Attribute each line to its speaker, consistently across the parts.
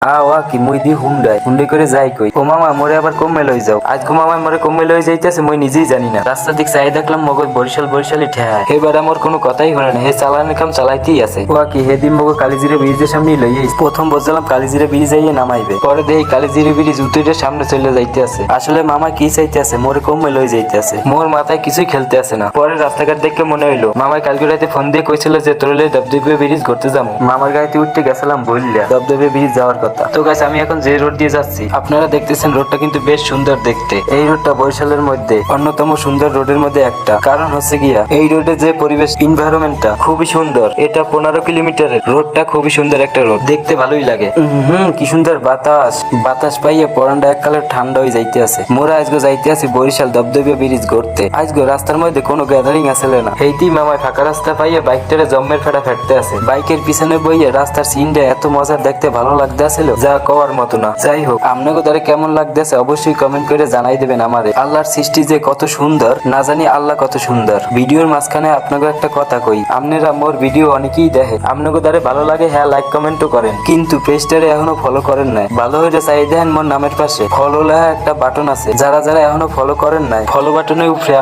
Speaker 1: আওয়া কি মই দি হুন্ডাই করে যাই কই ও মামা মোরে আবার কমে লই যাও আজ গো মামা মোরে কমে লই যাইতেছে মই নিজেই জানি না রাস্তা দিক চাই দেখলাম মগজ বরিশালি ঠেহায় এবার আমার কোনো কথাই হলো না হে চালানোর কাম চালাইতেই আছে ওয়া কি হে দিন মগজ কালিজিরা ব্রিজের সামনে লই প্রথম বলছিলাম কালিজিরা ব্রিজ আইয়ে নামাইবে পরে দেই কালিজিরা ব্রিজ উত্তরের সামনে চলে যাইতে আছে আসলে মামা কি চাইতে আছে মোরে কমে লই যাইতে আছে মোর মাথায় কিছুই খেলতে আছে না পরে রাস্তাঘাট দেখে মনে হইলো মামাই কালকে রাতে ফোন দিয়ে কইছিল যে তোরলে দবদবে ব্রিজ ঘুরতে যাবো মামার গাড়িতে উঠতে গেছিলাম বললা দবদবে ব্রিজ যাওয়ার কথা তো গাইস আমি এখন যে রোড দিয়ে যাচ্ছি আপনারা দেখতেছেন রোডটা কিন্তু বেশ সুন্দর দেখতে এই রোডটা বরিশালের মধ্যে অন্যতম সুন্দর রোডের মধ্যে একটা কারণ হচ্ছে গিয়া এই রোডে যে পরিবেশ এনভায়রনমেন্টটা খুবই সুন্দর এটা 15 কিলোমিটারের রোডটা খুবই সুন্দর একটা রোড দেখতে ভালোই লাগে কি সুন্দর বাতাস পাইয়ে পরানটা এককালে ঠান্ডা হয়ে যাইতে আছে মোরা আজকে যাইতে আছি বরিশাল দবদবে ব্রিজ ঘুরতে আজকে রাস্তার মধ্যে কোনো গ্যাদারিং আসলে না এইটি মামায় ফাঁকা রাস্তা পাইয়ে বাইকটারে জম্মের ফেটা ফেটতে আছে বাইকের পিছনে বইয়ে রাস্তার সিনটা এত মজার দেখতে ভালো লাগতে আসছিল যা কওয়ার মতো না যাই হোক আপনাকে তারে কেমন লাগতেছে অবশ্যই কমেন্ট করে জানাই দেবেন আমারে আল্লাহর সৃষ্টি যে কত সুন্দর না জানি আল্লাহ কত সুন্দর ভিডিওর মাঝখানে আপনাকে একটা কথা কই আপনারা মোর ভিডিও অনেকেই দেখে আপনাকে তারে ভালো লাগে হ্যাঁ লাইক কমেন্টও করেন কিন্তু পেজটারে এখনো ফলো করেন নাই ভালো হয়ে চাই দেখেন মোর নামের পাশে ফলো লেখা একটা বাটন আছে যারা যারা এখনো ফলো করেন নাই ফলো বাটনের উপরে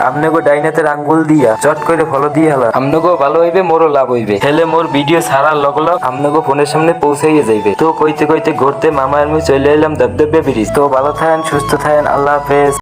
Speaker 1: আপনাকে ডাইনাতে আঙ্গুল দিয়া চট করে ফলো দিয়ে হলা আপনাকেও ভালো হইবে মোরও লাভ হইবে হেলে মোর ভিডিও ছাড়ার লগ লগ আপনাকে ফোনের সামনে পৌঁছাইয়ে যাইবে তো কইতে কইতে ঘুরতে মামা আমি চলে এলাম দবদবে ব্রিজ তো ভালো থাকেন সুস্থ থাকেন আল্লাহ হাফেজ।